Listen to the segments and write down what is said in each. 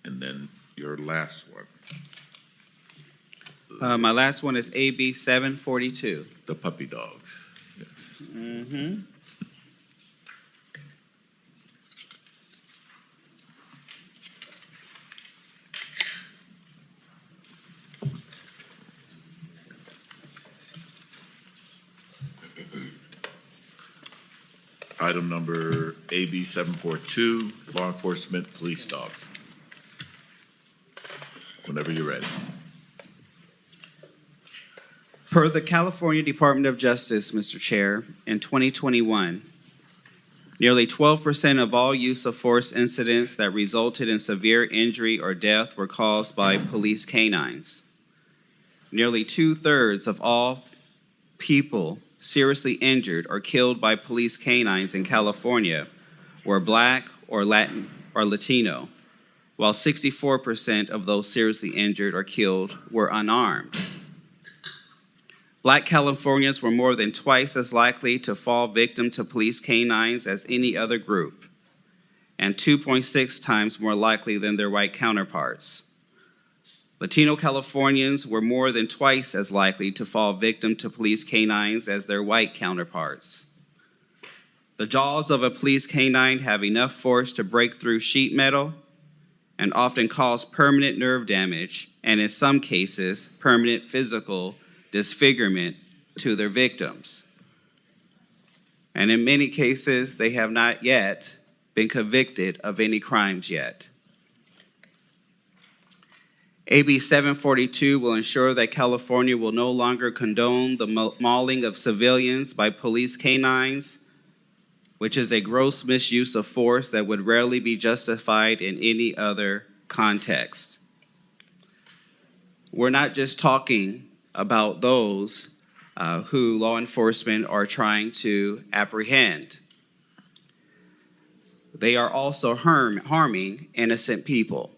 And then your last one. My last one is AB 742. The puppy dogs. Yes. Mm-hmm. Item number AB 742, law enforcement police dogs. Whenever you're ready. Per the California Department of Justice, Mr. Chair, in 2021, nearly 12% of all use of force incidents that resulted in severe injury or death were caused by police canines. Nearly 2/3 of all people seriously injured or killed by police canines in California were Black or Latin or Latino, while 64% of those seriously injured or killed were unarmed. Black Californians were more than twice as likely to fall victim to police canines as any other group, and 2.6 times more likely than their white counterparts. Latino Californians were more than twice as likely to fall victim to police canines as their white counterparts. The jaws of a police canine have enough force to break through sheet metal and often cause permanent nerve damage, and in some cases, permanent physical disfigurement to their victims. And in many cases, they have not yet been convicted of any crimes yet. AB 742 will ensure that California will no longer condone the mauling of civilians by police canines, which is a gross misuse of force that would rarely be justified in any other context. We're not just talking about those who law enforcement are trying to apprehend. They are also harming innocent people.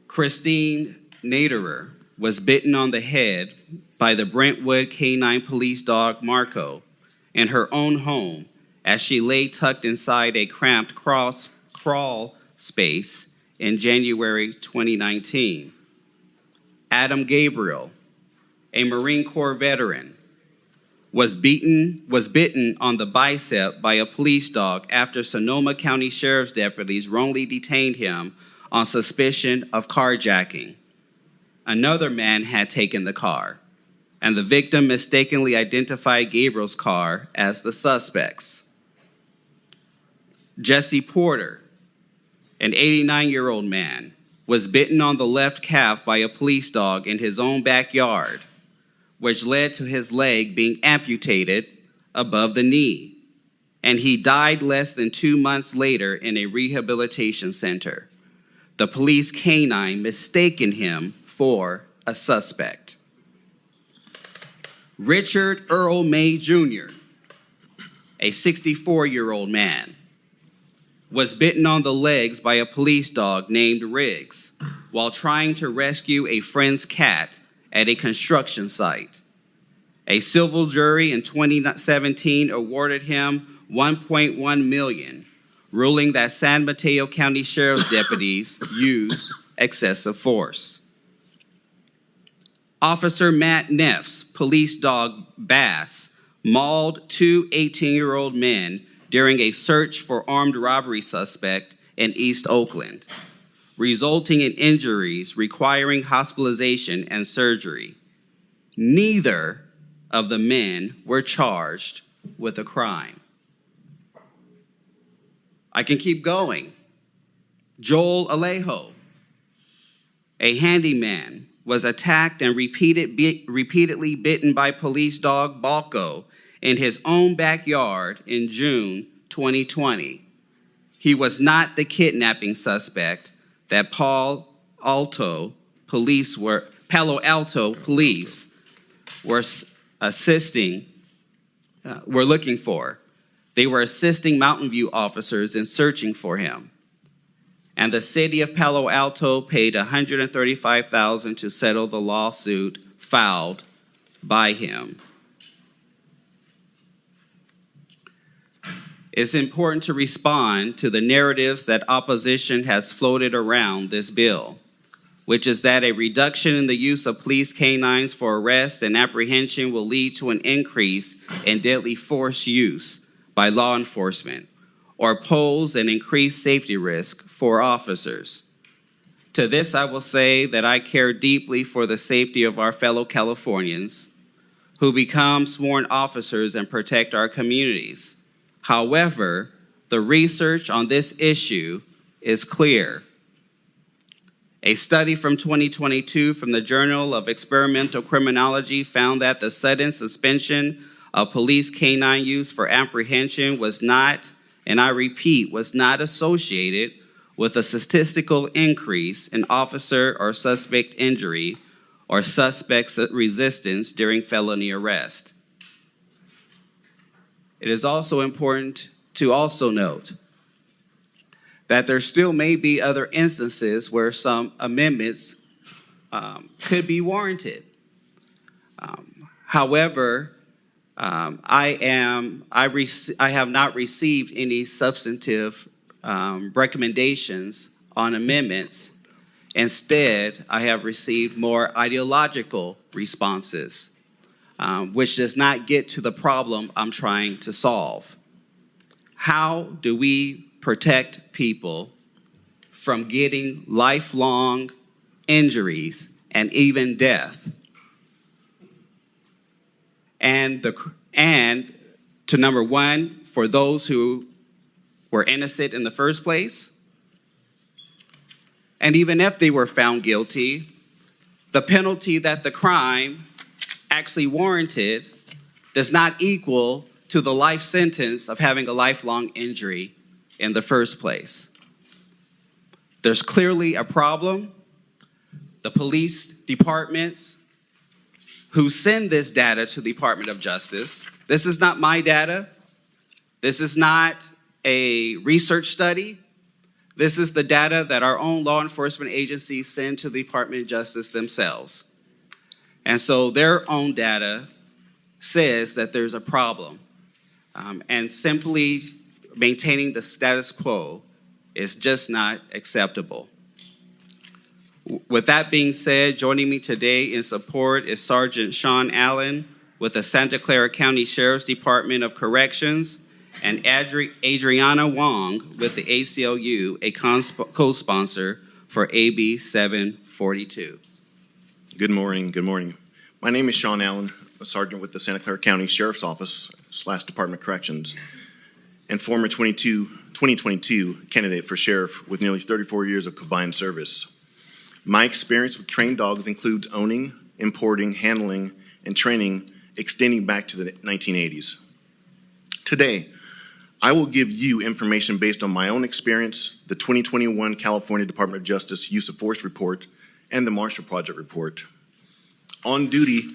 Christine Naderer was bitten on the head by the Brentwood canine police dog Marco in her own home as she lay tucked inside a cramped crawl space in January 2019. Adam Gabriel, a Marine Corps veteran, was bitten on the bicep by a police dog after Sonoma County Sheriff's deputies wrongly detained him on suspicion of carjacking. Another man had taken the car, and the victim mistakenly identified Gabriel's car as the suspect's. Jesse Porter, an 89-year-old man, was bitten on the left calf by a police dog in his own backyard, which led to his leg being amputated above the knee, and he died less than 2 months later in a rehabilitation center. The police canine mistaken him for a suspect. Richard Earl May Jr., a 64-year-old man, was bitten on the legs by a police dog named Riggs while trying to rescue a friend's cat at a construction site. A civil jury in 2017 awarded him $1.1 million, ruling that San Mateo County Sheriff's deputies used excessive force. Officer Matt Neff's police dog Bass mauled two 18-year-old men during a search for armed robbery suspect in East Oakland, resulting in injuries requiring hospitalization and surgery. Neither of the men were charged with a crime. I can keep going. Joel Alejo, a handyman, was attacked and repeatedly bitten by police dog Balco in his own backyard in June 2020. He was not the kidnapping suspect that Palo Alto police were looking for. They were assisting Mountain View officers in searching for him. And the city of Palo Alto paid $135,000 to settle the lawsuit filed by him. It's important to respond to the narratives that opposition has floated around this bill, which is that a reduction in the use of police canines for arrest and apprehension will lead to an increase in deadly force use by law enforcement or pose an increased safety risk for officers. To this, I will say that I care deeply for the safety of our fellow Californians who become sworn officers and protect our communities. However, the research on this issue is clear. A study from 2022 from the Journal of Experimental Criminology found that the sudden suspension of police canine use for apprehension was not, and I repeat, was not associated with a statistical increase in officer or suspect injury or suspect's resistance during felony arrest. It is also important to also note that there still may be other instances where some amendments could be warranted. However, I have not received any substantive recommendations on amendments. Instead, I have received more ideological responses, which does not get to the problem I'm trying to solve. How do we protect people from getting lifelong injuries and even death? And to number one, for those who were innocent in the first place, and even if they were found guilty, the penalty that the crime actually warranted does not equal to the life sentence of having a lifelong injury in the first place. There's clearly a problem. The police departments who send this data to the Department of Justice, this is not my data. This is not a research study. This is the data that our own law enforcement agencies send to the Department of Justice themselves. And so their own data says that there's a problem. And simply maintaining the status quo is just not acceptable. With that being said, joining me today in support is Sergeant Sean Allen with the Santa Clara County Sheriff's Department of Corrections and Adriana Wong with the ACLU, a co-sponsor for AB 742. Good morning. Good morning. My name is Sean Allen, a sergeant with the Santa Clara County Sheriff's Office / Department of Corrections, and former 2022 candidate for sheriff with nearly 34 years of combined service. My experience with trained dogs includes owning, importing, handling, and training extending back to the 1980s. Today, I will give you information based on my own experience, the 2021 California Department of Justice Use of Force Report, and the Marshall Project Report. On duty,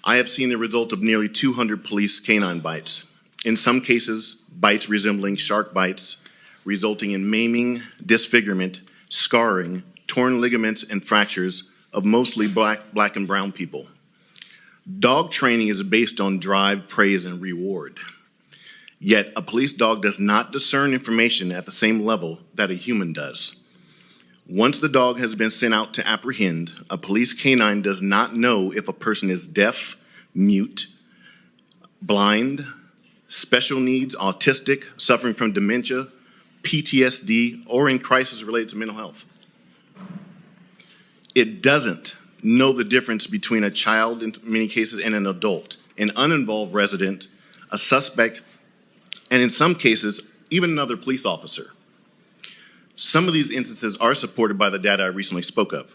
I have seen the result of nearly 200 police canine bites. In some cases, bites resembling shark bites, resulting in maiming, disfigurement, scarring, torn ligaments, and fractures of mostly black and brown people. Dog training is based on drive, praise, and reward. Yet, a police dog does not discern information at the same level that a human does. Once the dog has been sent out to apprehend, a police canine does not know if a person is deaf, mute, blind, special needs, autistic, suffering from dementia, PTSD, or in crisis related to mental health. It doesn't know the difference between a child, in many cases, and an adult, an uninvolved resident, a suspect, and in some cases, even another police officer. Some of these instances are supported by the data I recently spoke of.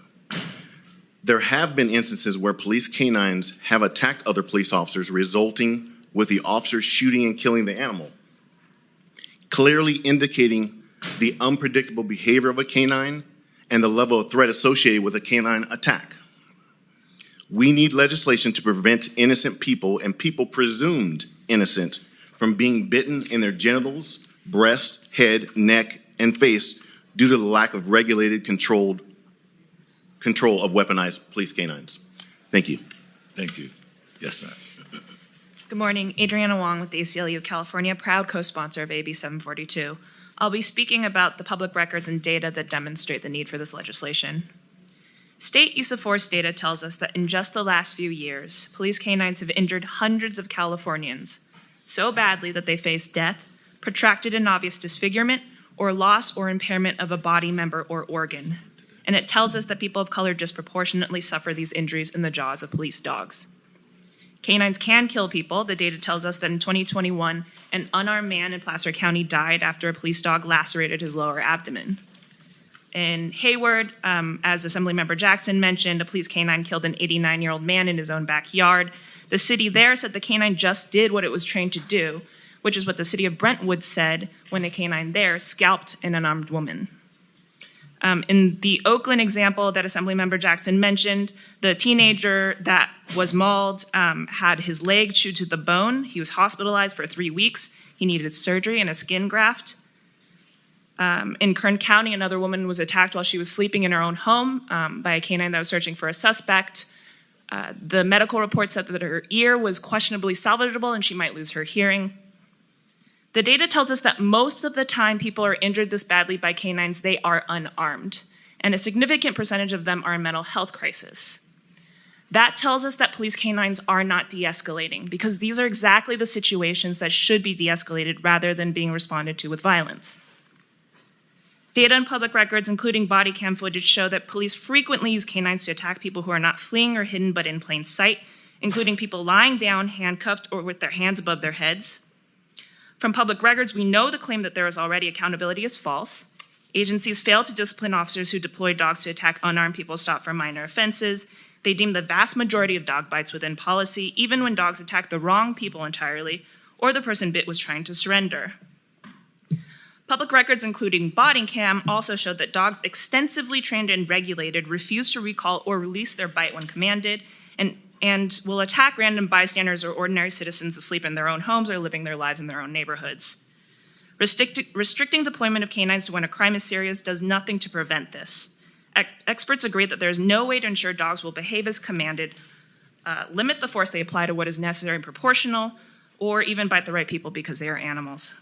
There have been instances where police canines have attacked other police officers, resulting with the officers shooting and killing the animal, clearly indicating the unpredictable behavior of a canine and the level of threat associated with a canine attack. We need legislation to prevent innocent people and people presumed innocent from being bitten in their genitals, breast, head, neck, and face due to the lack of regulated, control of weaponized police canines. Thank you. Thank you. Yes, ma'am. Good morning. Adriana Wong with the ACLU of California, proud co-sponsor of AB 742. I'll be speaking about the public records and data that demonstrate the need for this legislation. State use of force data tells us that in just the last few years, police canines have injured hundreds of Californians so badly that they face death, protracted and obvious disfigurement, or loss or impairment of a body member or organ. And it tells us that people of color disproportionately suffer these injuries in the jaws of police dogs. Canines can kill people. The data tells us that in 2021, an unarmed man in Placer County died after a police dog lacerated his lower abdomen. In Hayward, as Assemblymember Jackson mentioned, a police canine killed an 89-year-old man in his own backyard. The city there said the canine just did what it was trained to do, which is what the city of Brentwood said when a canine there scalped an unarmed woman. In the Oakland example that Assemblymember Jackson mentioned, the teenager that was mauled had his leg chewed to the bone. He was hospitalized for 3 weeks. He needed surgery and a skin graft. In Kern County, another woman was attacked while she was sleeping in her own home by a canine that was searching for a suspect. The medical report said that her ear was questionably salvageable and she might lose her hearing. The data tells us that most of the time people are injured this badly by canines, they are unarmed, and a significant percentage of them are in mental health crisis. That tells us that police canines are not de-escalating, because these are exactly the situations that should be de-escalated rather than being responded to with violence. Data and public records, including body cam footage, show that police frequently use canines to attack people who are not fleeing or hidden but in plain sight, including people lying down, handcuffed, or with their hands above their heads. From public records, we know the claim that there is already accountability is false. Agencies fail to discipline officers who deploy dogs to attack unarmed people stopped for minor offenses. They deem the vast majority of dog bites within policy, even when dogs attack the wrong people entirely, or the person bit was trying to surrender. Public records, including body cam, also showed that dogs extensively trained and regulated refuse to recall or release their bite when commanded, and will attack random bystanders or ordinary citizens asleep in their own homes or living their lives in their own neighborhoods. Restricting deployment of canines to when a crime is serious does nothing to prevent this. Experts agree that there is no way to ensure dogs will behave as commanded, limit the force they apply to what is necessary and proportional, or even bite the right people because they are animals.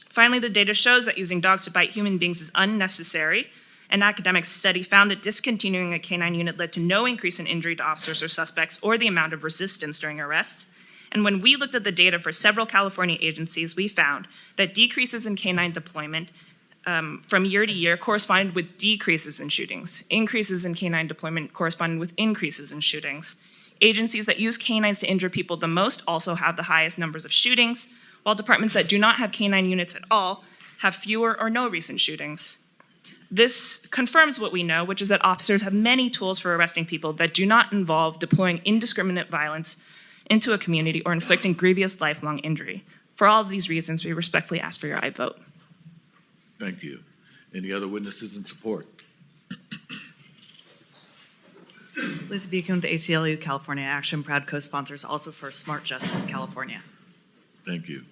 Finally, the data shows that using dogs to bite human beings is unnecessary. An academic study found that discontinuing a canine unit led to no increase in injury to officers or suspects or the amount of resistance during arrests. And when we looked at the data for several California agencies, we found that decreases in canine deployment from year to year corresponded with decreases in shootings. Increases in canine deployment corresponded with increases in shootings. Agencies that use canines to injure people the most also have the highest numbers of shootings, while departments that do not have canine units at all have fewer or no recent shootings. This confirms what we know, which is that officers have many tools for arresting people that do not involve deploying indiscriminate violence into a community or inflicting grievous lifelong injury. For all of these reasons, we respectfully ask for your aye vote. Thank you. Any other witnesses in support? Liz Beacom, the ACLU California Action, proud co-sponsors also for Smart Justice California. Thank you.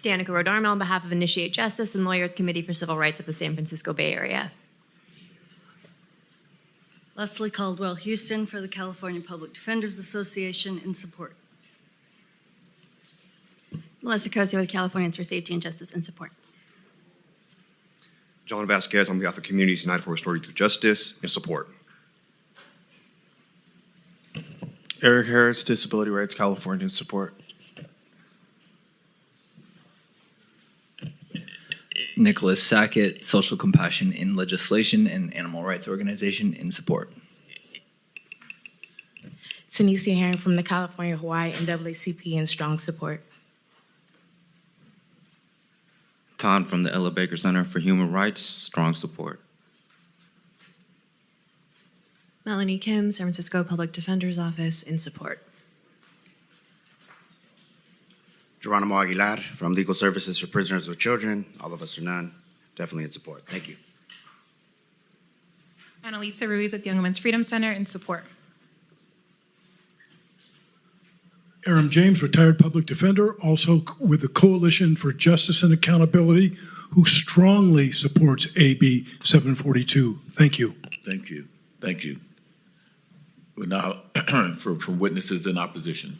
Danica Rodarmo on behalf of Initiate Justice and Lawyers Committee for Civil Rights of the San Francisco Bay Area. Leslie Caldwell Houston for the California Public Defenders Association in support. Melissa Cosio with Californians for Safety and Justice in support. John Vasquez on behalf of Communities United for Restorative Justice in support. Eric Harris, Disability Rights California in support. Nicholas Sackett, Social Compassion in Legislation and Animal Rights Organization in support. Tanisha Herring from the California Hawaii NAACP in strong support. Todd from the Ella Baker Center for Human Rights, strong support. Melanie Kim, San Francisco Public Defender's Office in support. Geronimo Aguilar from Legal Services for Prisoners with Children. All of us are none. Definitely in support. Thank you. Annalisa Ruiz with Young Women's Freedom Center in support. Aram James, retired public defender, also with the Coalition for Justice and Accountability, who strongly supports AB 742. Thank you. Thank you. Thank you. We're now for witnesses in opposition.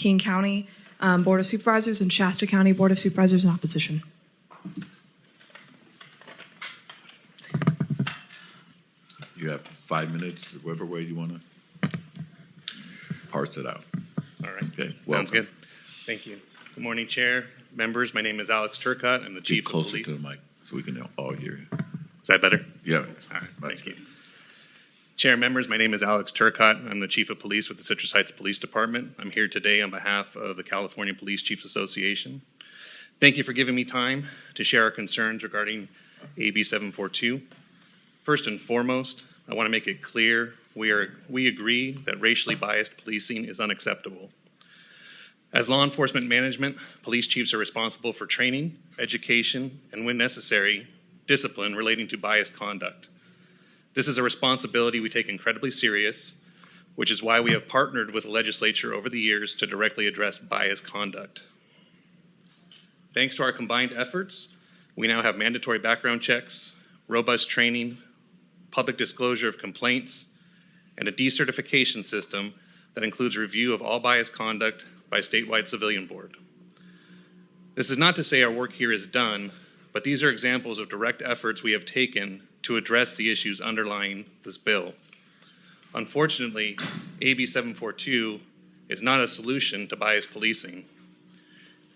King County Board of Supervisors and Shasta County Board of Supervisors in opposition. You have 5 minutes, whatever way you want to parse it out. All right. Okay, Sounds welcome. good. Thank you. Good morning, Chair, members. My name is Alex Turcotte. I'm the Get Chief of closer Police. to the mic so we can all hear you. Is that better? Yeah. All right. That's Thank you. Chair, members, my name is Alex Turcotte. I'm the Chief of Police with the Citrus Heights Police Department. I'm here today on behalf of the California Police Chiefs Association. Thank you for giving me time to share our concerns regarding AB 742. First and foremost, I want to make it clear we agree that racially biased policing is unacceptable. As law enforcement management, police chiefs are responsible for training, education, and when necessary, discipline relating to biased conduct. This is a responsibility we take incredibly serious, which is why we have partnered with the legislature over the years to directly address biased conduct. Thanks to our combined efforts, we now have mandatory background checks, robust training, public disclosure of complaints, and a decertification system that includes review of all biased conduct by a statewide civilian board. This is not to say our work here is done, but these are examples of direct efforts we have taken to address the issues underlying this bill. Unfortunately, AB 742 is not a solution to biased policing.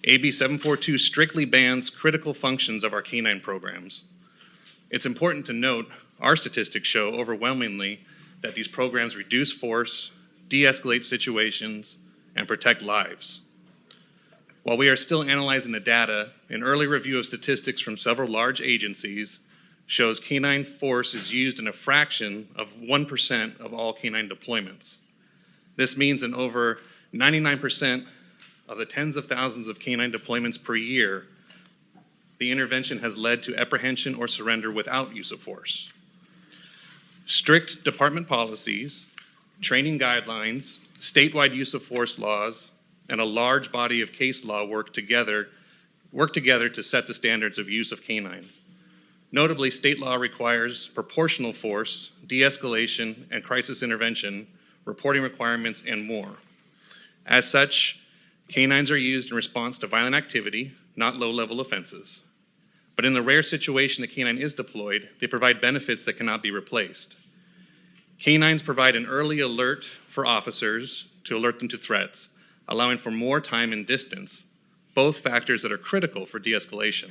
AB 742 strictly bans critical functions of our canine programs. It's important to note our statistics show overwhelmingly that these programs reduce force, de-escalate situations, and protect lives. While we are still analyzing the data, an early review of statistics from several large agencies shows canine force is used in a fraction of 1% of all canine deployments. This means in over 99% of the tens of thousands of canine deployments per year, the intervention has led to apprehension or surrender without use of force. Strict department policies, training guidelines, statewide use of force laws, and a large body of case law work together to set the standards of use of canines. Notably, state law requires proportional force, de-escalation, and crisis intervention, reporting requirements, and more. As such, canines are used in response to violent activity, not low-level offenses. But in the rare situation the canine is deployed, they provide benefits that cannot be replaced. Canines provide an early alert for officers to alert them to threats, allowing for more time and distance, both factors that are critical for de-escalation.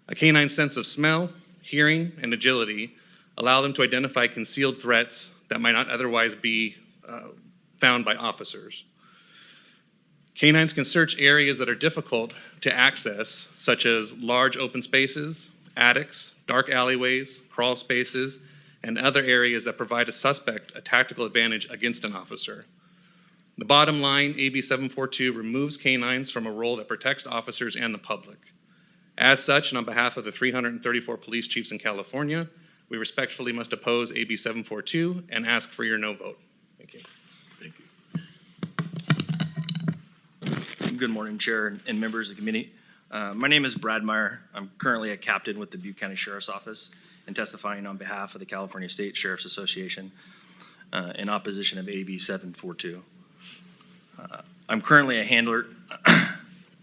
A canine's sense of smell, hearing, and agility allow them to identify concealed threats that might not otherwise be found by officers. Canines can search areas that are difficult to access, such as large open spaces, attics, dark alleyways, crawl spaces, and other areas that provide a suspect a tactical advantage against an officer. The bottom line, AB 742 removes canines from a role that protects officers and the public. As such, and on behalf of the 334 police chiefs in California, we respectfully must oppose AB 742 and ask for your no vote. Thank you. Thank you. Good morning, Chair and members of the committee. My name is Brad Meyer. I'm currently a captain with the Butte County Sheriff's Office and testifying on behalf of the California State Sheriff's Association in opposition of AB 742. I'm currently a handler.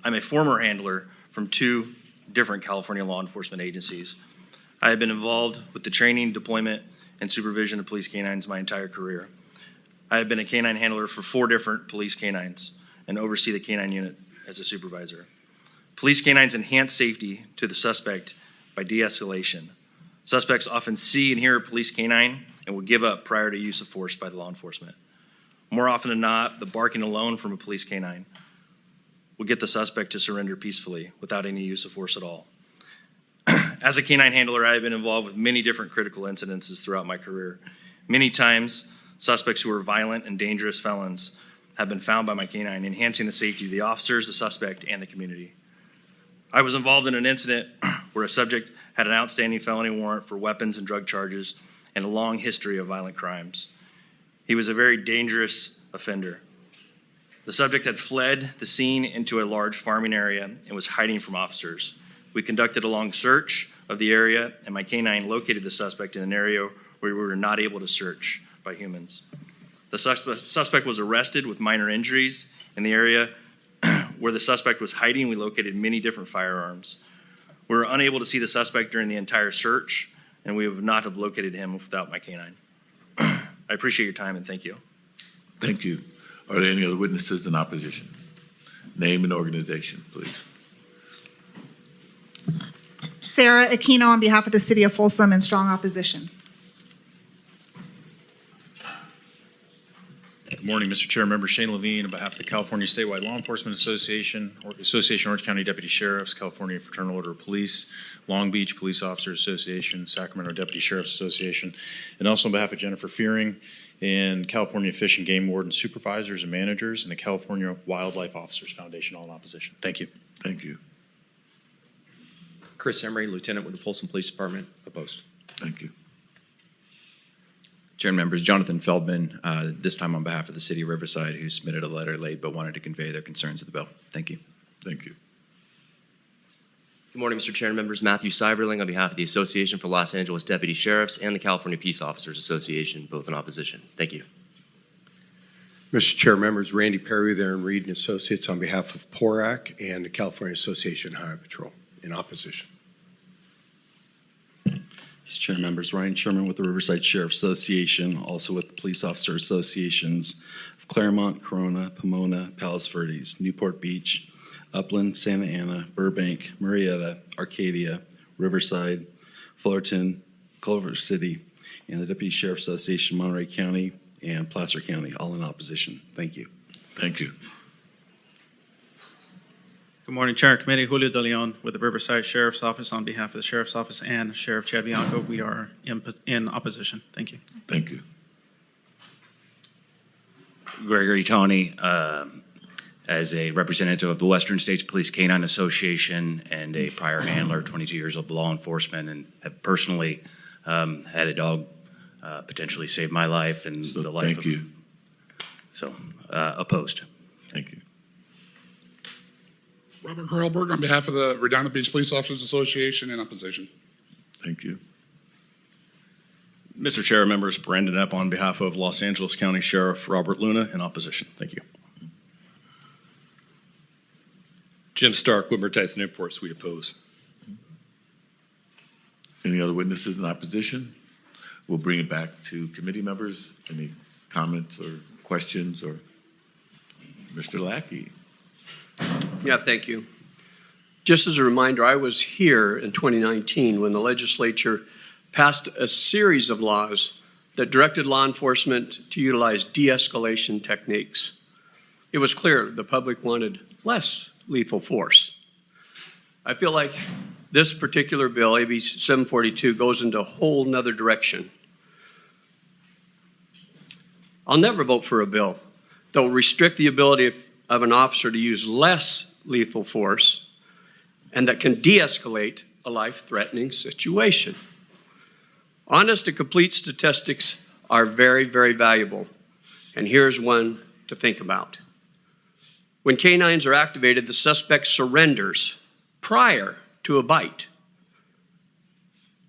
I'm a former handler from 2 different California law enforcement agencies. I have been involved with the training, deployment, and supervision of police canines my entire career. I have been a canine handler for 4 different police canines and oversee the canine unit as a supervisor. Police canines enhance safety to the suspect by de-escalation. Suspects often see and hear a police canine and will give up prior to use of force by the law enforcement. More often than not, the barking alone from a police canine will get the suspect to surrender peacefully without any use of force at all. As a canine handler, I have been involved with many different critical incidences throughout my career. Many times, suspects who are violent and dangerous felons have been found by my canine, enhancing the safety of the officers, the suspect, and the community. I was involved in an incident where a subject had an outstanding felony warrant for weapons and drug charges and a long history of violent crimes. He was a very dangerous offender. The subject had fled the scene into a large farming area and was hiding from officers. We conducted a long search of the area, and my canine located the suspect in an area where we were not able to search by humans. The suspect was arrested with minor injuries, In the area where the suspect was hiding, we located many different firearms. We were unable to see the suspect during the entire search, and we would not have located him without my canine. I appreciate your time and thank you. Thank you. Are there any other witnesses in opposition? Name and organization, please. Sarah Aquino on behalf of the City of Folsom in strong opposition. Good morning, Mr. Chair. Member Shane Levine on behalf of the California Statewide Law Enforcement Association, Association of Orange County Deputy Sheriffs, California Fraternal Order of Police, Long Beach Police Officers Association, Sacramento Deputy Sheriffs Association, and also on behalf of Jennifer Fearing and California Fish and Game Warden Supervisors and Managers and the California Wildlife Officers Foundation, all in opposition. Thank you. Thank you. Chris Emery, Lieutenant with the Folsom Police Department, opposed. Thank you. Chair and members, Jonathan Feldman, this time on behalf of the City of Riverside, who submitted a letter late but wanted to convey their concerns to the bill. Thank you. Thank you. Good morning, Mr. Chair and members. Matthew Seiberling on behalf of the Association for Los Angeles Deputy Sheriffs and the California Peace Officers Association, both in opposition. Thank you. Mr. Chair, members, Randy Perry there and Reed and Associates on behalf of PORAC and the California Association of Highway Patrol, in opposition. Mr. Chair, members, Ryan Sherman with the Riverside Sheriff Association, also with the Police Officer Associations of Claremont, Corona, Pomona, Palos Verdes, Newport Beach, Upland, Santa Ana, Burbank, Murrieta, Arcadia, Riverside, Fullerton, Culver City, and the Deputy Sheriff Association, Monterey County, and Placer County, all in opposition. Thank you. Thank you. Good morning, Chair and Committee. Julio De Leon with the Riverside Sheriff's Office on behalf of the Sheriff's Office and Sheriff Chad Bianco. We are in opposition. Thank you. Thank you. Gregory Toney, as a representative of the Western States Police Canine Association and a prior handler, 22 years of law enforcement, and have personally had a dog potentially save my life and So the life thank of. you. So, opposed. Thank you. Robert Hurlberg on behalf of the Redondo Beach Police Officers Association in opposition. Thank you. Mr. Chair, members, Brandon Epp on behalf of Los Angeles County Sheriff Robert Luna in opposition. Thank you. Jim Stark, Whitmer Tyson Imports, we oppose. Any other witnesses in opposition? We'll bring it back to committee members. Any comments or questions? Or Mr. Lackey? Yeah, thank you. Just as a reminder, I was here in 2019 when the legislature passed a series of laws that directed law enforcement to utilize de-escalation techniques. It was clear the public wanted less lethal force. I feel like this particular bill, AB 742, goes into a whole nother direction. I'll never vote for a bill that will restrict the ability of an officer to use less lethal force and that can de-escalate a life-threatening situation. Honest and complete statistics are very, very valuable, and here's one to think about. When canines are activated, the suspect surrenders prior to a bite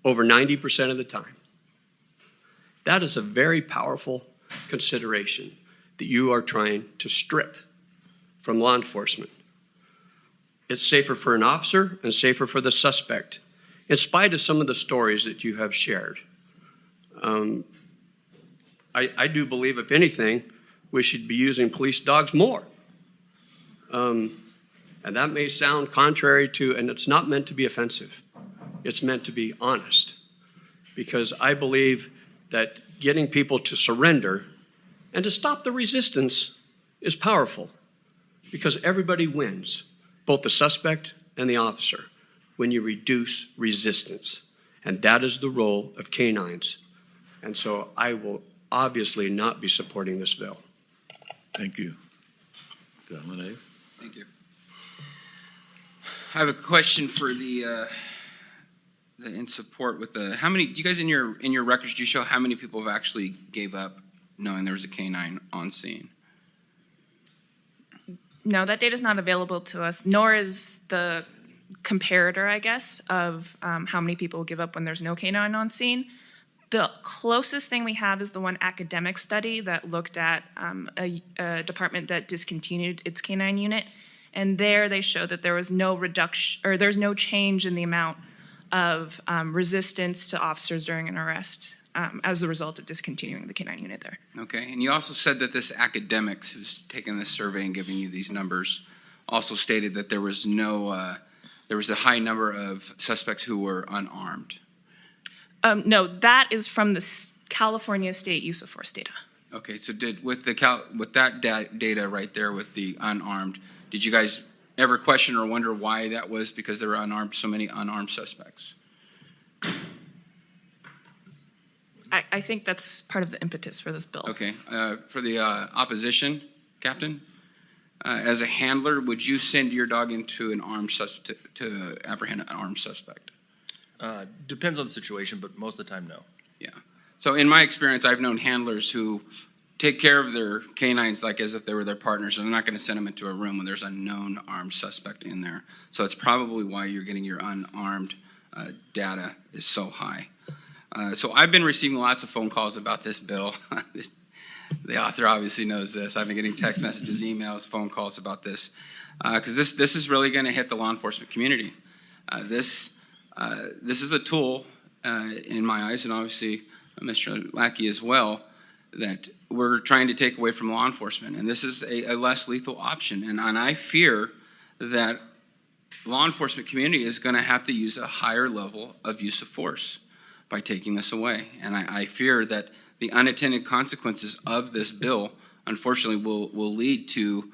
over 90% of the time. That is a very powerful consideration that you are trying to strip from law enforcement. It's safer for an officer and safer for the suspect, in spite of some of the stories that you have shared. I do believe, if anything, we should be using police dogs more. And that may sound contrary to, and it's not meant to be offensive. It's meant to be honest. Because I believe that getting people to surrender and to stop the resistance is powerful. Because everybody wins, both the suspect and the officer, when you reduce resistance. And that is the role of canines. And so I will obviously not be supporting this bill. Thank you. Linnaeus? Thank you. I have a question for the in support with the, how many, do you guys in your records, do you show how many people have actually gave up knowing there was a canine on scene? No, that data is not available to us, nor is the comparator, I guess, of how many people give up when there's no canine on scene. The closest thing we have is the one academic study that looked at a department that discontinued its canine unit, and there they showed that there was no reduction, or there's no change in the amount of resistance to officers during an arrest as a result of discontinuing the canine unit there. Okay, and you also said that this academics who's taken this survey and giving you these numbers also stated that there was no, there was a high number of suspects who were unarmed. No, that is from the California state use of force data. Okay, so with that data right there with the unarmed, did you guys ever question or wonder why that was, because there were so many unarmed suspects? I think that's part of the impetus for this bill. Okay, for the opposition, Captain, as a handler, would you send your dog into an armed to apprehend an armed suspect? Depends on the situation, but most of the time, no. Yeah. So in my experience, I've known handlers who take care of their canines like as if they were their partners, and they're not going to send them into a room when there's a known armed suspect in there. So that's probably why you're getting your unarmed data is so high. So I've been receiving lots of phone calls about this bill. The author obviously knows this. I've been getting text messages, emails, phone calls about this, because this is really going to hit the law enforcement community. This is a tool, in my eyes, and obviously Mr. Lackey as well, that we're trying to take away from law enforcement. And this is a less lethal option. And I fear that law enforcement community is going to have to use a higher level of use of force by taking this away. And I fear that the unintended consequences of this bill, unfortunately, will lead to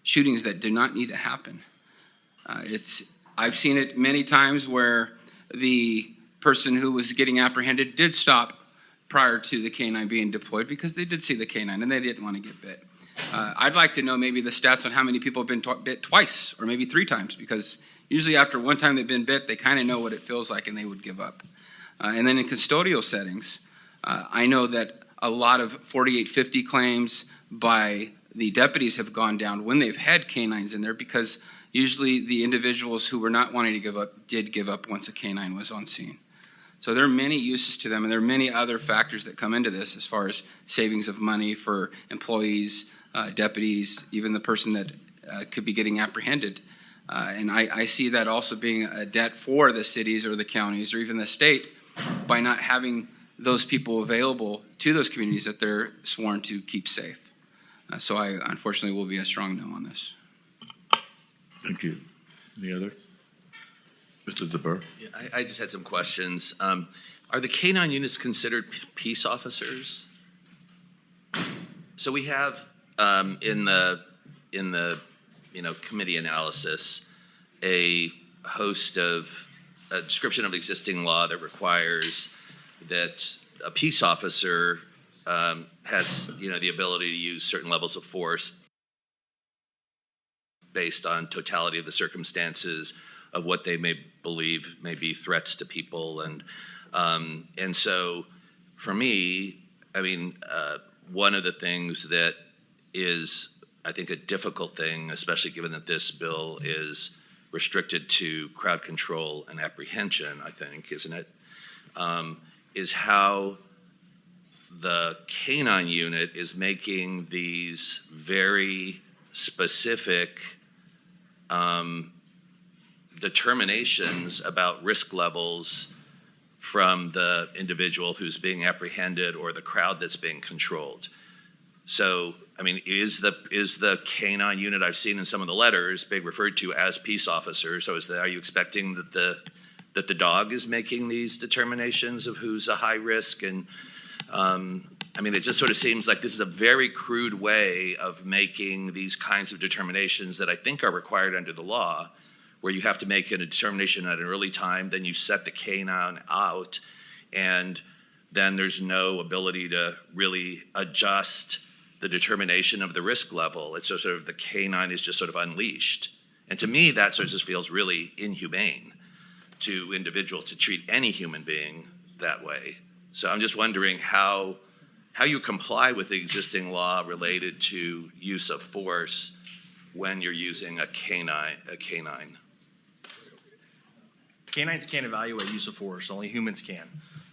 shootings that do not need to happen. I've seen it many times where the person who was getting apprehended did stop prior to the canine being deployed because they did see the canine and they didn't want to get bit. I'd like to know maybe the stats on how many people have been bit twice or maybe 3 times, because usually after one time they've been bit, they kind of know what it feels like and they would give up. And then in custodial settings, I know that a lot of 4850 claims by the deputies have gone down when they've had canines in there, because usually the individuals who were not wanting to give up did give up once a canine was on scene. So there are many uses to them, and there are many other factors that come into this as far as savings of money for employees, deputies, even the person that could be getting apprehended. And I see that also being a debt for the cities or the counties or even the state by not having those people available to those communities that they're sworn to keep safe. So I unfortunately will be a strong no on this. Thank you. Any other? Mr. Disperse? Yeah, I just had some questions. Are the canine units considered peace officers? So we have in the committee analysis a host of a description of existing law that requires that a peace officer has the ability to use certain levels of force based on totality of the circumstances of what they may believe may be threats to people. And so for me, I mean, one of the things that is, I think, a difficult thing, especially given that this bill is restricted to crowd control and apprehension, I think, isn't it? Is how the canine unit is making these very specific determinations about risk levels from the individual who's being apprehended or the crowd that's being controlled. So, I mean, is the canine unit I've seen in some of the letters being referred to as peace officers? So are you expecting that the dog is making these determinations of who's a high risk? And I mean, it just sort of seems like this is a very crude way of making these kinds of determinations that I think are required under the law, where you have to make a determination at an early time, then you set the canine out, and then there's no ability to really adjust the determination of the risk level. It's just sort of the canine is just sort of unleashed. And to me, that sort of just feels really inhumane to individuals to treat any human being that way. So I'm just wondering how you comply with the existing law related to use of force when you're using a canine. Canines can't evaluate use of force, only humans can.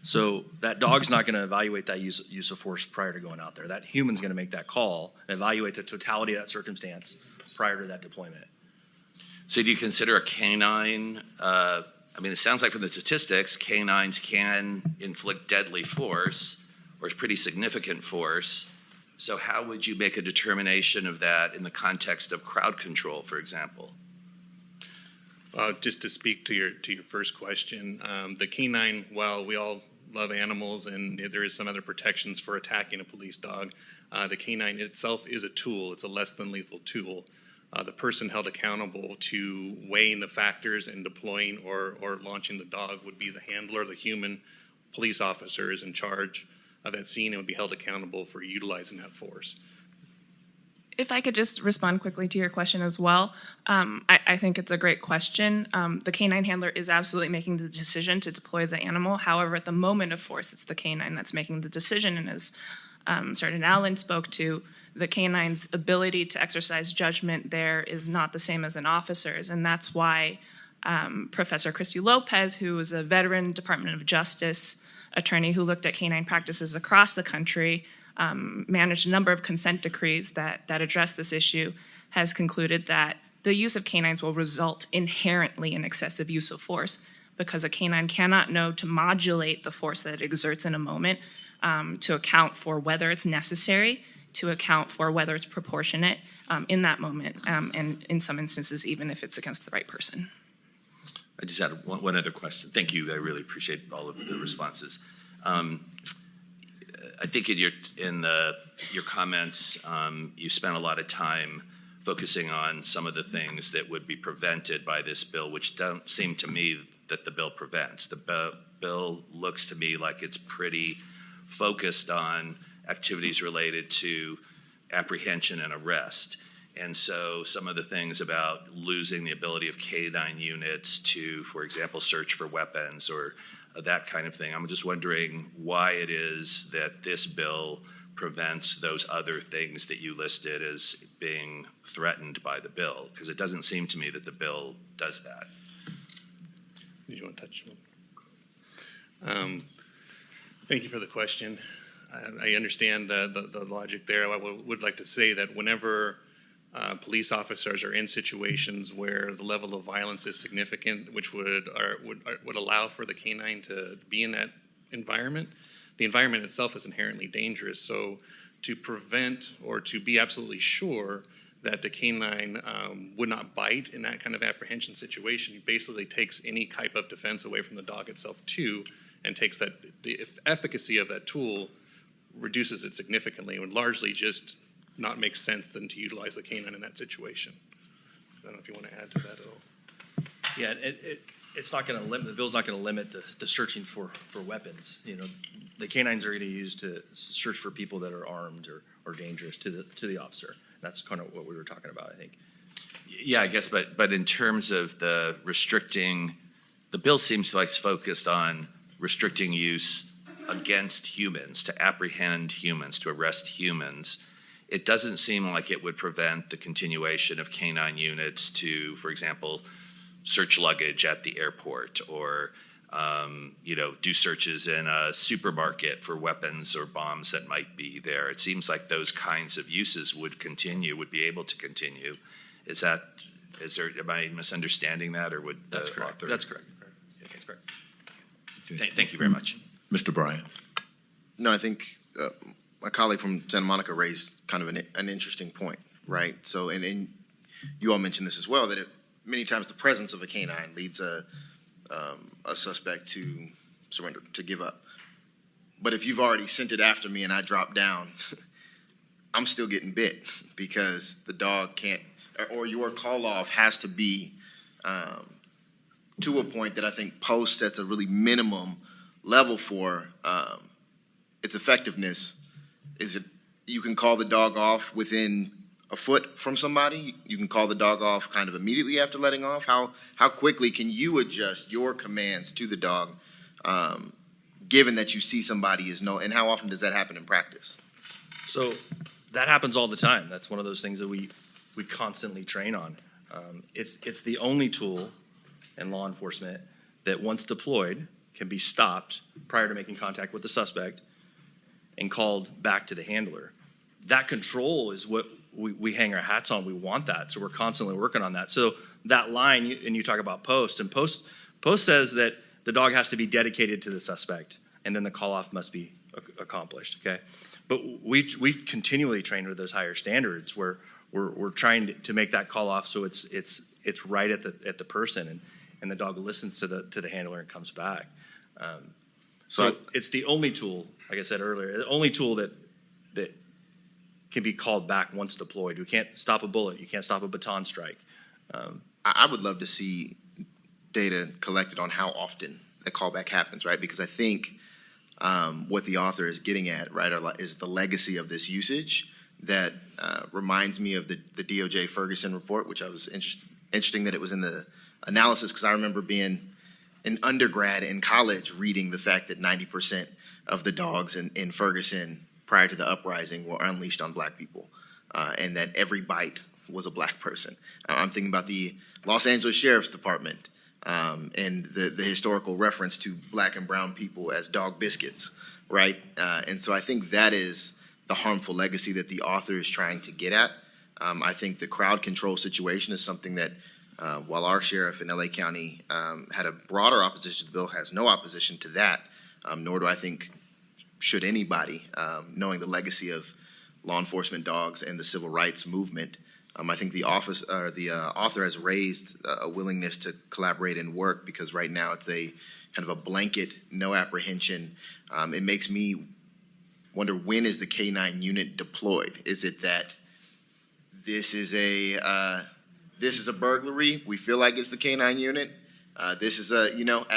So that dog's not going to evaluate that use of force prior to going out there. That human's going to make that call and evaluate the totality of that circumstance prior to that deployment. So do you consider a canine, I mean, it sounds like from the statistics, canines can inflict deadly force or pretty significant force. So how would you make a determination of that in the context of crowd control, for example? Just to speak to your first question, the canine, while we all love animals and there is some other protections for attacking a police dog, the canine itself is a tool. It's a less than lethal tool. The person held accountable to weighing the factors and deploying or launching the dog would be the handler. The human police officer is in charge of that scene and would be held accountable for utilizing that force. If I could just respond quickly to your question as well, I think it's a great question. The canine handler is absolutely making the decision to deploy the animal. However, at the moment of force, it's the canine that's making the decision. And as Sergeant Allen spoke to, the canine's ability to exercise judgment there is not the same as an officer's. And that's why Professor Christy Lopez, who is a veteran Department of Justice attorney who looked at canine practices across the country, managed a number of consent decrees that address this issue, has concluded that the use of canines will result inherently in excessive use of force because a canine cannot know to modulate the force that it exerts in a moment, to account for whether it's necessary, to account for whether it's proportionate in that moment, and in some instances, even if it's against the right person. I just had one other question. Thank you. I really appreciate all of the responses. I think in your comments, you spent a lot of time focusing on some of the things that would be prevented by this bill, which don't seem to me that the bill prevents. The bill looks to me like it's pretty focused on activities related to apprehension and arrest. And so some of the things about losing the ability of canine units to, for example, search for weapons or that kind of thing. I'm just wondering why it is that this bill prevents those other things that you listed as being threatened by the bill, because it doesn't seem to me that the bill does that. Did you want to touch on? Thank you for the question. I understand the logic there. I would like to say that whenever police officers are in situations where the level of violence is significant, which would allow for the canine to be in that environment, the environment itself is inherently dangerous. So to prevent or to be absolutely sure that the canine would not bite in that kind of apprehension situation, it basically takes any type of defense away from the dog itself too, and takes that the efficacy of that tool reduces it significantly and would largely just not make sense than to utilize the canine in that situation. I don't know if you want to add to that at all. Yeah, it's not going to limit. The bill's not going to limit the searching for weapons. You know, the canines are going to use to search for people that are armed or dangerous to the officer. That's kind of what we were talking about, I think. Yeah, I guess, but in terms of the restricting, the bill seems like it's focused on restricting use against humans, to apprehend humans, to arrest humans. It doesn't seem like it would prevent the continuation of canine units to, for example, search luggage at the airport or, do searches in a supermarket for weapons or bombs that might be there. It seems like those kinds of uses would be able to continue. Am I misunderstanding that, or would the author? That's correct. That's correct. Thank you very much. Mr. Bryan. No, I think my colleague from Santa Monica raised kind of an interesting point, right? So, and you all mentioned this as well, that many times the presence of a canine leads a suspect to surrender, to give up. But if you've already sent it after me and I drop down, I'm still getting bit because the dog can't, or your call off has to be to a point that I think post sets a really minimum level for its effectiveness. Is it you can call the dog off within a foot from somebody? You can call the dog off kind of immediately after letting off? How quickly can you adjust your commands to the dog, given that you see somebody is no, and how often does that happen in practice? So that happens all the time. That's one of those things that we constantly train on. It's the only tool in law enforcement that once deployed can be stopped prior to making contact with the suspect and called back to the handler. That control is what we hang our hats on. We want that, so we're constantly working on that. So that line, and you talk about post, and post says that the dog has to be dedicated to the suspect, and then the call-off must be accomplished, okay? But we continually train with those higher standards where we're trying to make that call-off so it's right at the person, and the dog listens to the handler and comes back. So it's the only tool, like I said earlier, the only tool that can be called back once deployed. You can't stop a bullet. You can't stop a baton strike. I would love to see data collected on how often the callback happens, right? Because I think what the author is getting at, right, is the legacy of this usage that reminds me of the DOJ Ferguson report, which I was interesting that it was in the analysis, because I remember being an undergrad in college reading the fact that 90% of the dogs in Ferguson prior to the uprising were unleashed on black people, and that every bite was a black person. I'm thinking about the Los Angeles Sheriff's Department and the historical reference to black and brown people as dog biscuits, right? And so I think that is the harmful legacy that the author is trying to get at. I think the crowd control situation is something that, while our sheriff in LA County had a broader opposition to the bill, has no opposition to that, nor do I think should anybody, knowing the legacy of law enforcement dogs and the civil rights movement. I think the author has raised a willingness to collaborate and work, because right now it's a kind of a blanket, no apprehension. It makes me wonder, when is the canine unit deployed? Is it that this is a burglary, we feel like it's the canine unit? This is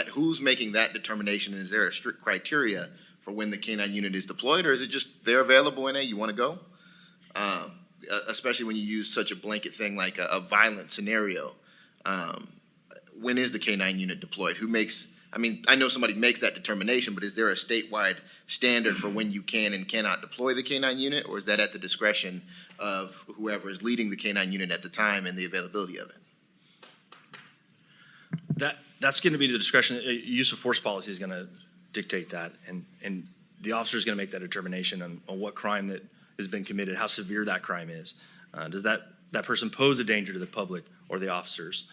who's making that determination? And is there a strict criteria for when the canine unit is deployed, or is it just they're available and you want to go? Especially when you use such a blanket thing like a violent scenario. When is the canine unit deployed? I know somebody makes that determination, but is there a statewide standard for when you can and cannot deploy the canine unit, or is that at the discretion of whoever is leading the canine unit at the time and the availability of it? That's going to be the discretion. Use of force policy is going to dictate that, and the officer is going to make that determination on what crime that has been committed, how severe that crime is. Does that person pose a danger to the public or the officers?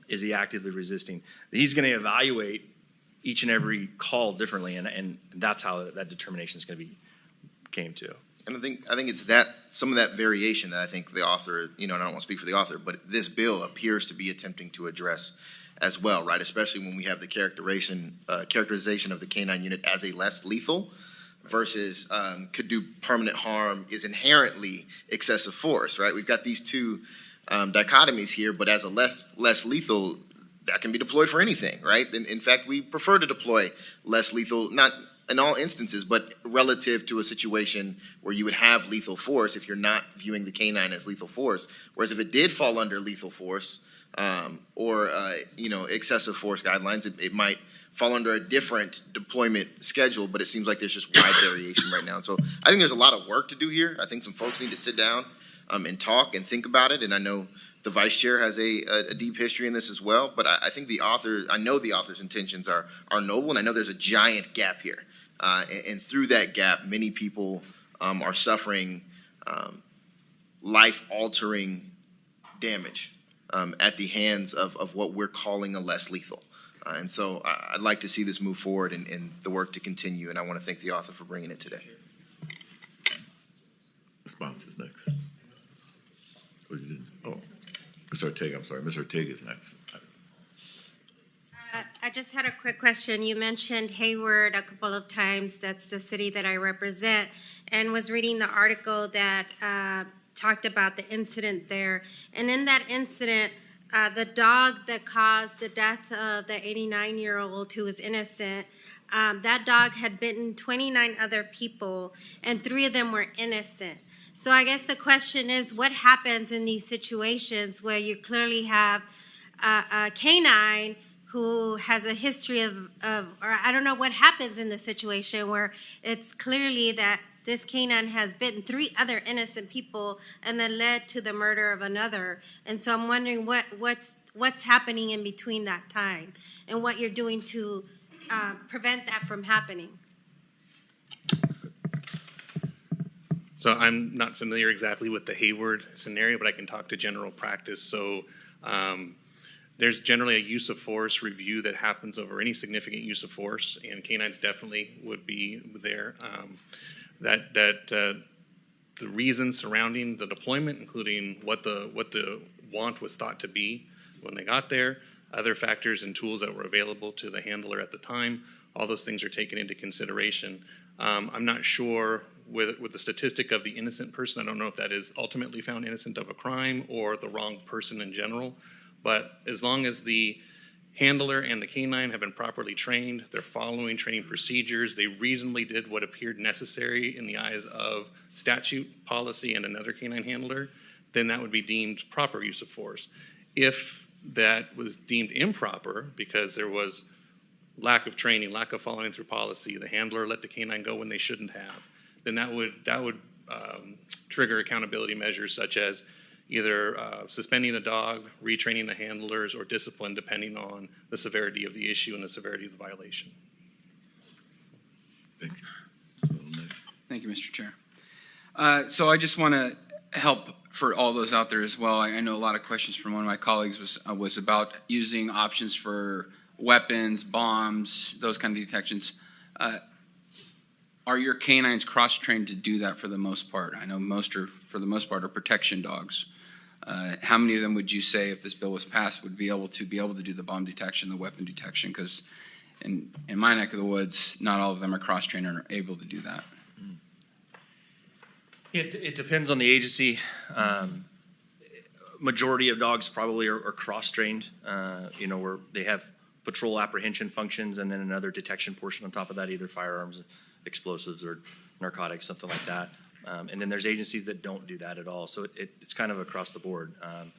Is he actively resisting? He's going to evaluate each and every call differently, and that's how that determination is going to be came to. And I think it's that some of that variation that I think the author, and I don't want to speak for the author, but this bill appears to be attempting to address as well, right? Especially when we have the characterization of the canine unit as a less lethal versus could do permanent harm, is inherently excessive force, right? We've got these two dichotomies here, but as a less lethal, that can be deployed for anything, right? In fact, we prefer to deploy less lethal, not in all instances, but relative to a situation where you would have lethal force if you're not viewing the canine as lethal force. Whereas if it did fall under lethal force or excessive force guidelines, it might fall under a different deployment schedule, but it seems like there's just wide variation right now. And so I think there's a lot of work to do here. I think some folks need to sit down and talk and think about it. And I know the vice chair has a deep history in this as well, but I think I know the author's intentions are noble, and I know there's a giant gap here. And through that gap, many people are suffering life-altering damage at the hands of what we're calling a less lethal. And so I'd like to see this move forward and the work to continue, and I want to thank the author for bringing it today. Response is next. Oh, you didn't? Oh, Ms. Ortega, I'm sorry. Ms. Ortega is next. I just had a quick question. You mentioned Hayward a couple of times. That's the city that I represent, and was reading the article that talked about the incident there. And in that incident, the dog that caused the death of the 89-year-old who was innocent, that dog had bitten 29 other people, and 3 of them were innocent. So I guess the question is, what happens in these situations where you clearly have a canine who has a history of, or I don't know what happens in the situation where it's clearly that this canine has bitten 3 other innocent people and then led to the murder of another. And so I'm wondering what's happening in between that time and what you're doing to prevent that from happening? So I'm not familiar exactly with the Hayward scenario, but I can talk to general practice. So there's generally a use of force review that happens over any significant use of force, and canines definitely would be there. The reasons surrounding the deployment, including what the want was thought to be when they got there, other factors and tools that were available to the handler at the time, all those things are taken into consideration. I'm not sure with the statistic of the innocent person, I don't know if that is ultimately found innocent of a crime or the wrong person in general, but as long as the handler and the canine have been properly trained, they're following training procedures, they reasonably did what appeared necessary in the eyes of statute, policy, and another canine handler, then that would be deemed proper use of force. If that was deemed improper because there was lack of training, lack of following through policy, the handler let the canine go when they shouldn't have, then that would trigger accountability measures such as either suspending the dog, retraining the handlers, or discipline depending on the severity of the issue and the severity of the violation. Thank you. Thank you, Mr. Chair. So I just want to help for all those out there as well. I know a lot of questions from one of my colleagues was about using options for weapons, bombs, those kind of detections. Are your canines cross-trained to do that for the most part? I know for the most part, are protection dogs. How many of them would you say, if this bill was passed, would be able to do the bomb detection, the weapon detection? Because in my neck of the woods, not all of them are cross-trained and are able to do that. It depends on the agency. Majority of dogs probably are cross-trained, where they have patrol apprehension functions and then another detection portion on top of that, either firearms, explosives, or narcotics, something like that. And then there's agencies that don't do that at all. So it's kind of across the board.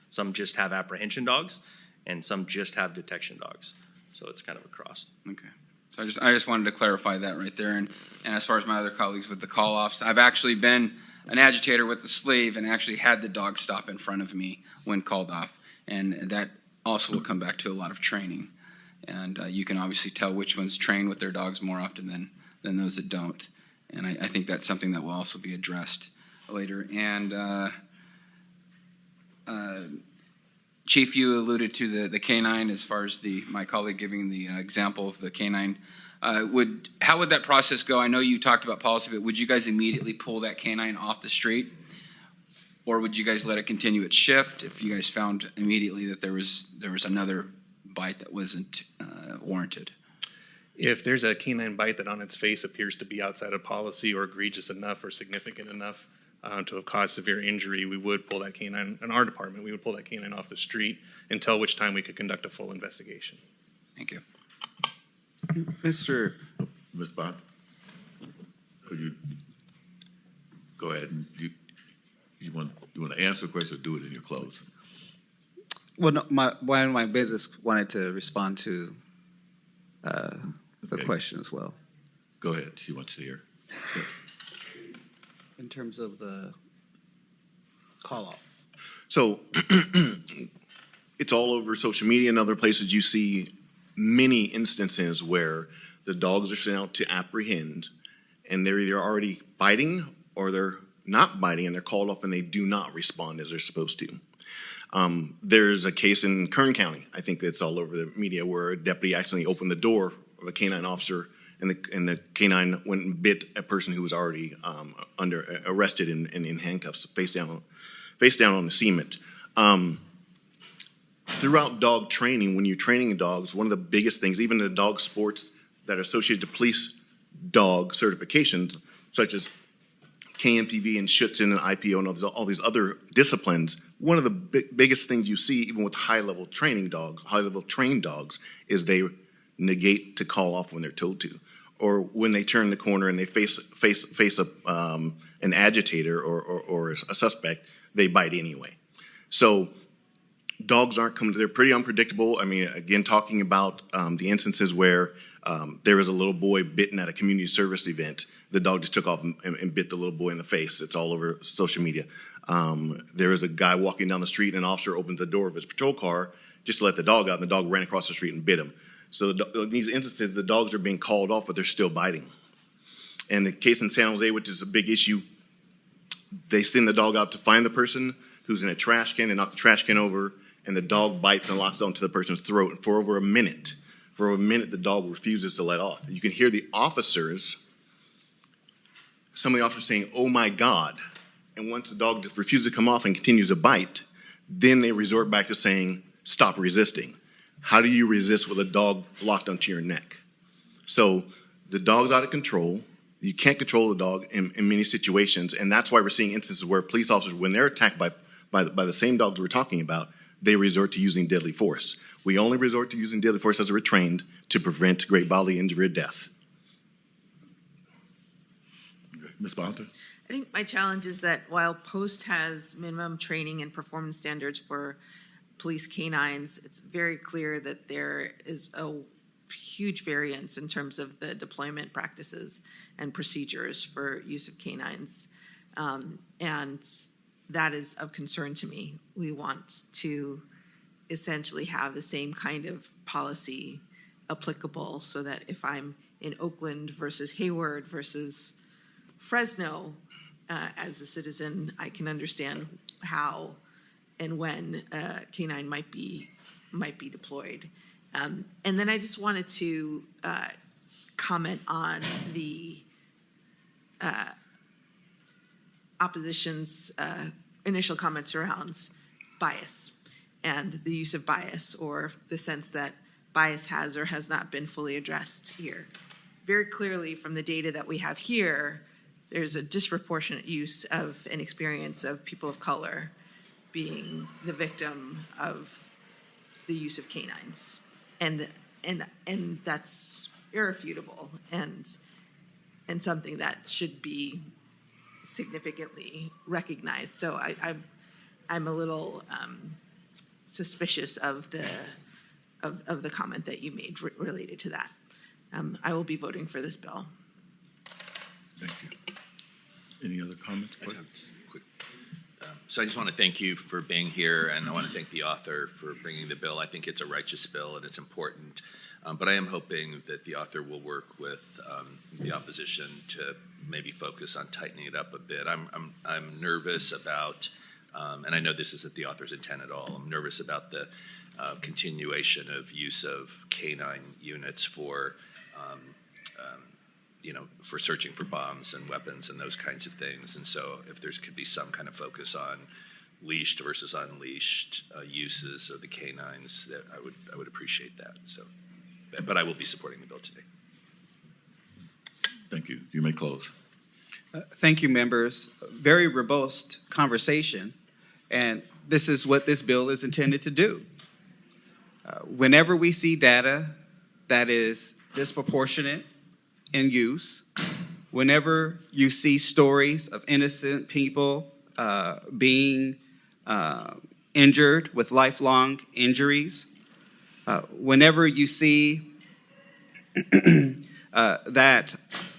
Some just have apprehension dogs, and some just have detection dogs. So it's kind of across. Okay. So I just wanted to clarify that right there. And as far as my other colleagues with the call-offs, I've actually been an agitator with the sleeve and actually had the dog stop in front of me when called off. And that also will come back to a lot of training. And you can obviously tell which ones train with their dogs more often than those that don't. And I think that's something that will also be addressed later. And Chief, you alluded to the canine as far as my colleague giving the example of the canine. How would that process go? I know you talked about policy, but would you guys immediately pull that canine off the street? Or would you guys let it continue its shift if you guys found immediately that there was another bite that wasn't warranted? If there's a canine bite that on its face appears to be outside of policy or egregious enough or significant enough to have caused severe injury, we would pull that canine, in our department, we would pull that canine off the street until which time we could conduct a full investigation. Thank you. Ms. Bond, could you go ahead and you want to answer the question or do it in your close? Well, no, one of my business wanted to respond to the question as well. Go ahead. She wants to hear. In terms of the call-off. So it's all over social media and other places. You see many instances where the dogs are sent out to apprehend, and they're either already biting or they're not biting, and they're called off and they do not respond as they're supposed to. There's a case in Kern County, I think that's all over the media, where a deputy accidentally opened the door of a canine officer, and the canine went and bit a person who was already arrested and in handcuffs, face down on the cement. Throughout dog training, when you're training dogs, one of the biggest things, even the dog sports that are associated to police dog certifications, such as KMPV and Schutzen and IPO and all these other disciplines, one of the biggest things you see, even with high-level trained dogs, is they negate to call off when they're told to, or when they turn the corner and they face an agitator or a suspect, they bite anyway. So dogs aren't coming. They're pretty unpredictable. I mean, again, talking about the instances where there was a little boy bitten at a community service event. The dog just took off and bit the little boy in the face. It's all over social media. There was a guy walking down the street, and an officer opened the door of his patrol car just to let the dog out, and the dog ran across the street and bit him. So in these instances, the dogs are being called off, but they're still biting. And the case in San Jose, which is a big issue, they send the dog out to find the person who's in a trash can. They knock the trash can over, and the dog bites and locks onto the person's throat. And for over a minute, the dog refuses to let off. You can hear the officers, some of the officers saying, "Oh my God." And once the dog refuses to come off and continues to bite, then they resort back to saying, "Stop resisting." How do you resist with a dog locked onto your neck? So the dog's out of control. You can't control the dog in many situations, and that's why we're seeing instances where police officers, when they're attacked by the same dogs we're talking about, they resort to using deadly force. We only resort to using deadly force as we're trained to prevent great bodily injury or death. Ms. Bonta? I think my challenge is that while POST has minimum training and performance standards for police canines, it's very clear that there is a huge variance in terms of the deployment practices and procedures for use of canines. And that is of concern to me. We want to essentially have the same kind of policy applicable so that if I'm in Oakland versus Hayward versus Fresno, as a citizen, I can understand how and when a canine might be deployed. And then I just wanted to comment on the opposition's initial comments around bias and the use of bias, or the sense that bias has or has not been fully addressed here. Very clearly from the data that we have here, there's a disproportionate use of an experience of people of color being the victim of the use of canines. And that's irrefutable and something that should be significantly recognized. So I'm a little suspicious of the comment that you made related to that. I will be voting for this bill. Thank you. Any other comments? So I just want to thank you for being here, and I want to thank the author for bringing the bill. I think it's a righteous bill and it's important, but I am hoping that the author will work with the opposition to maybe focus on tightening it up a bit. I'm nervous about, and I know this isn't the author's intent at all, I'm nervous about the continuation of use of canine units for for searching for bombs and weapons and those kinds of things. And so if there's could be some kind of focus on leashed versus unleashed uses of the canines, that I would appreciate that. So, but I will be supporting the bill today. Thank you. You may close. Thank you, members. Very robust conversation, and this is what this bill is intended to do. Whenever we see data that is disproportionate in use, whenever you see stories of innocent people being injured with lifelong injuries, whenever you see that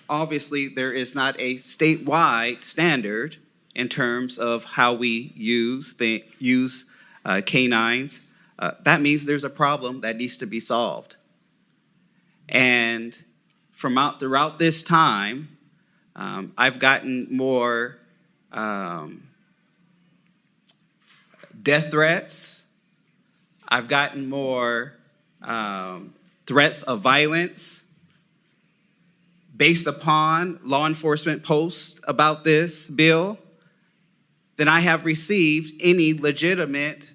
obviously there is not a statewide standard in terms of how we use canines, that means there's a problem that needs to be solved. And throughout this time, I've gotten more death threats. I've gotten more threats of violence based upon law enforcement posts about this bill than I have received any legitimate,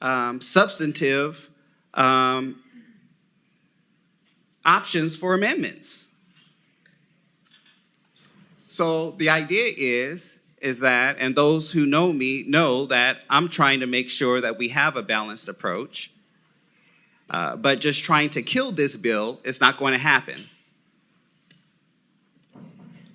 substantive options for amendments. So the idea is that, and those who know me know that I'm trying to make sure that we have a balanced approach, but just trying to kill this bill is not going to happen.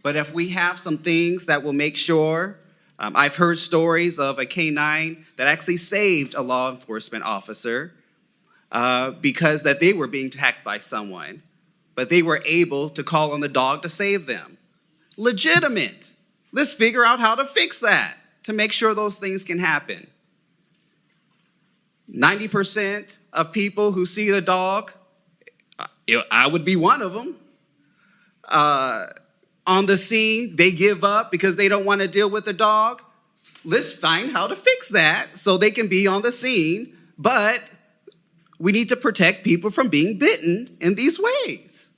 But if we have some things that will make sure, I've heard stories of a canine that actually saved a law enforcement officer because that they were being attacked by someone, but they were able to call on the dog to save them. Legitimate. Let's figure out how to fix that to make sure those things can happen. 90% of people who see the dog I would be one of them. On the scene, they give up because they don't want to deal with the dog. Let's find how to fix that so they can be on the scene, but we need to protect people from being bitten in these ways.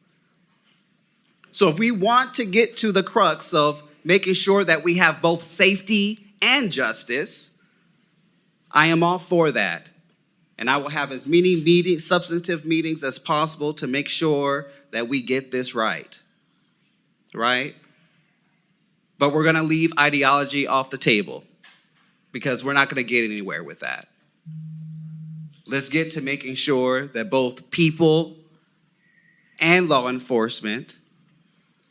So if we want to get to the crux of making sure that we have both safety and justice, I am all for that. And I will have as many substantive meetings as possible to make sure that we get this right. Right? But we're going to leave ideology off the table because we're not going to get anywhere with that. Let's get to making sure that both people and law enforcement,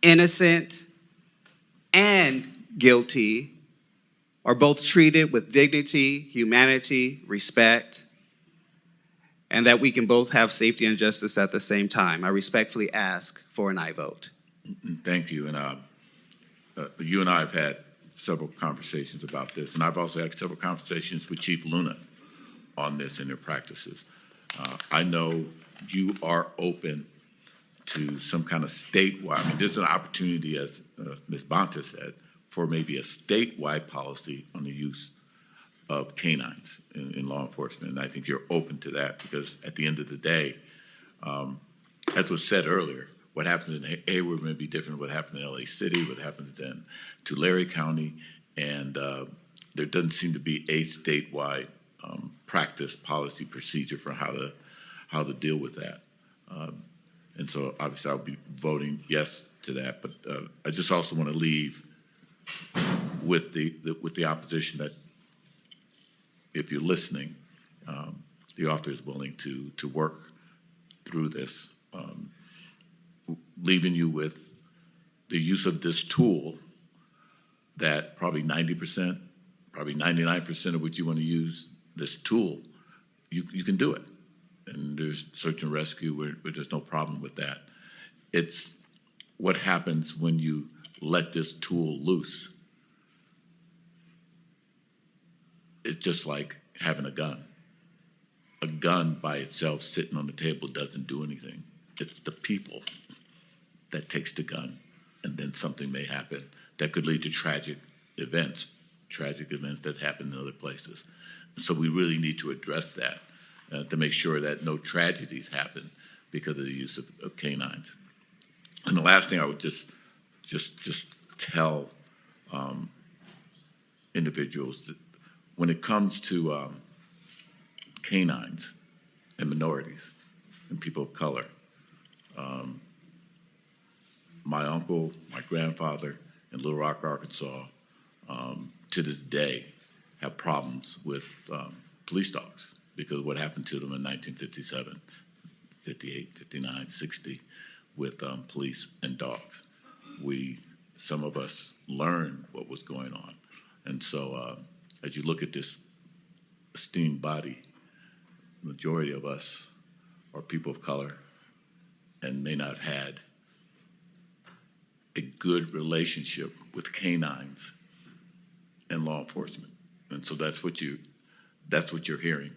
innocent and guilty, are both treated with dignity, humanity, respect, and that we can both have safety and justice at the same time. I respectfully ask for an aye vote. Thank you. And you and I have had several conversations about this, and I've also had several conversations with Chief Luna on this and their practices. I know you are open to some kind of statewide, I mean, there's an opportunity, as Ms. Bonta said, for maybe a statewide policy on the use of canines in law enforcement. And I think you're open to that because at the end of the day, as was said earlier, what happens in Hayward may be different than what happens in LA City, what happens in Tulare County, and there doesn't seem to be a statewide practice, policy, procedure for how to deal with that. And so obviously I'll be voting yes to that, but I just also want to leave with the opposition that if you're listening, the author is willing to work through this, leaving you with the use of this tool that probably 90%, probably 99% of what you want to use this tool, you can do it. And there's search and rescue where there's no problem with that. It's what happens when you let this tool loose. It's just like having a gun. A gun by itself sitting on the table doesn't do anything. It's the people that takes the gun, and then something may happen that could lead to tragic events that happen in other places. So we really need to address that to make sure that no tragedies happen because of the use of canines. And the last thing I would just tell individuals that when it comes to canines and minorities and people of color, my uncle, my grandfather in Little Rock, Arkansas, to this day have problems with police dogs because of what happened to them in 1957, 58, 59, 60 with police and dogs. Some of us learned what was going on. And so as you look at this esteemed body, the majority of us are people of color and may not have had a good relationship with canines and law enforcement. And so that's what you're hearing.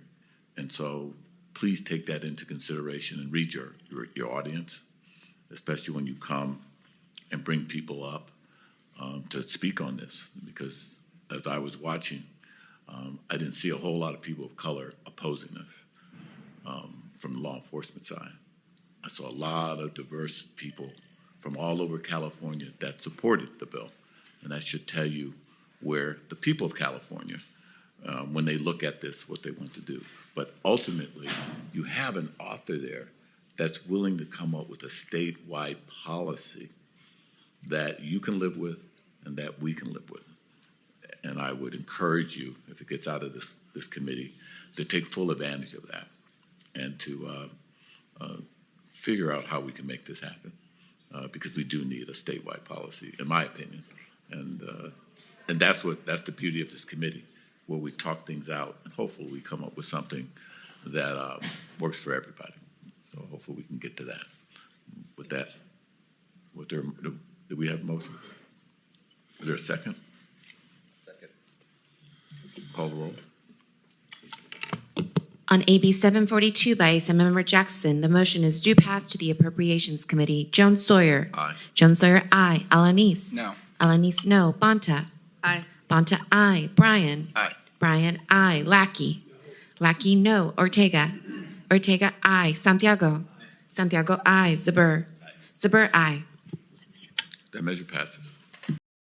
And so please take that into consideration and read your audience, especially when you come and bring people up to speak on this, because as I was watching, I didn't see a whole lot of people of color opposing this from the law enforcement side. I saw a lot of diverse people from all over California that supported the bill. And that should tell you where the people of California, when they look at this, what they want to do. But ultimately, you have an author there that's willing to come up with a statewide policy that you can live with and that we can live with. And I would encourage you, if it gets out of this committee, to take full advantage of that and to figure out how we can make this happen, because we do need a statewide policy, in my opinion. And that's the beauty of this committee, where we talk things out and hopefully we come up with something that works for everybody. So hopefully we can get to that. With that, do we have a motion? Is there a second? Second. Call the roll. On AB 742 by Assemblymember Jackson, the motion is due pass to the Appropriations Committee. Jones Sawyer. Aye. Jones Sawyer, aye. Alanis. No. Alanis, no. Bonta. Aye. Bonta, aye. Bryan. Aye. Bryan, aye. Lackey. Lackey, no. Ortega. Ortega, aye. Santiago. Santiago, aye. Zabur. Zabur, aye. That measure passes.